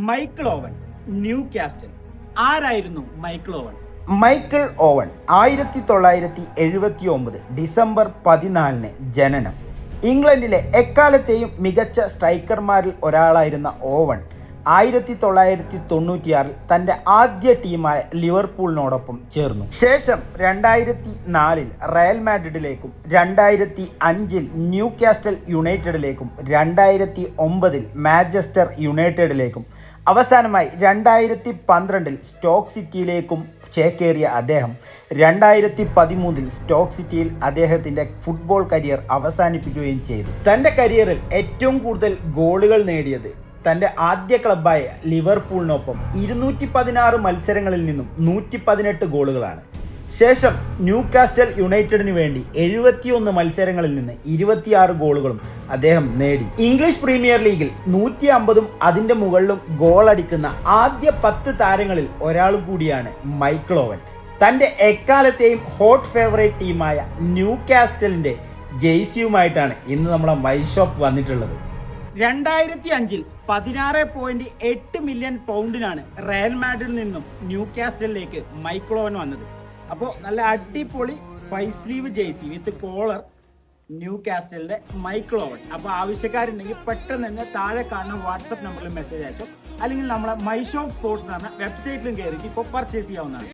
Michael Owen, Newcastle. ആരായിരുന്നു Michael Owen? Michael Owen 1979 December 14 ജനനം. ഇംഗ്ലണ്ടിലെ എക്കാലത്തെയും മികച്ച സ്ട്രൈക്കർമാരിൽ ഒരാളായിരുന്ന ഓവൻ 1996 തൻ്റെ ആദ്യ ടീമായ ലിവർപൂളിനോടൊപ്പം ചേർന്നു. ശേഷം 2004 റയൽ മാഡ്രിഡിലേക്കും 2005 ന്യൂ കാസ്റ്റൽ യുണൈറ്റഡിലേക്കും 2009 മാഞ്ചസ്റ്റർ യുണൈറ്റഡിലേക്കും അവസാനമായി 2012 സ്റ്റോക്ക് സിറ്റിയിലേക്കും ചേക്കേറിയ അദ്ദേഹം 2013 സ്റ്റോക്ക് സിറ്റിയിൽ അദ്ദേഹത്തിൻ്റെ ഫുട്ബോൾ കരിയർ അവസാനിപ്പിക്കുകയും ചെയ്തു. തൻ്റെ കരിയറിൽ ഏറ്റവും കൂടുതൽ ഗോളുകൾ നേടിയത് തൻ്റെ ആദ്യ ക്ലബ്ബായ ലിവർപൂളിനൊപ്പം 216 മത്സരങ്ങളിൽ നിന്നും 118 ഗോളുകളാണ്. ശേഷം ന്യൂ കാസ്റ്റൽ യുണൈറ്റഡിന് വേണ്ടി 71 മത്സരങ്ങളിൽ നിന്ന് 26 ഗോളുകളും അദ്ദേഹം നേടി. ഇംഗ്ലീഷ് പ്രീമിയർ ലീഗിൽ 150 അതിൻ്റെ മുകളിലും ഗോളടിക്കുന്ന ആദ്യ 10 താരങ്ങളിൽ ഒരാളും കൂടിയാണ് മൈക്കിൾ ഓവൻ. തൻ്റെ എക്കാലത്തെയും ഹോട്ട് ഫേവറേറ്റ് ടീമായ ന്യൂ കാസ്റ്റലിൻ്റെ ജേഴ്സിയുമായിട്ടാണ് ഇന്ന് നമ്മളെ മൈഷോപ്പ് വന്നിട്ടുള്ളത്. 2005 16.8 മില്യൺ പൗണ്ടിനാണ് റയൽ മാഡ്രിഡിൽ നിന്നും ന്യൂ കാസ്റ്റലിലേക്ക് മൈക്കിൾ ഓവൻ വന്നത്. അപ്പോൾ നല്ല അടിപൊളി 5 സ്ലീവ് ജേഴ്സി വിത്ത് കോളർ ന്യൂ കാസ്റ്റലിന്റെ മൈക്കിൾ ഓവൻ. അപ്പോൾ ആവശ്യക്കാരുണ്ടെങ്കിൽ പെട്ടെന്ന് തന്നെ താഴെ കാണുന്ന വാട്സപ്പ് നമ്പറിൽ മെസ്സേജ് അയച്ചോ, അല്ലെങ്കിൽ നമ്മളെ മൈഷോപ്പ് സ്പോർട്സ് എന്ന് പറഞ്ഞ വെബ്സൈറ്റിലും കയറിയിട്ട് ഇപ്പോൾ പർച്ചേസ് ചെയ്യാവുന്നതാണ്.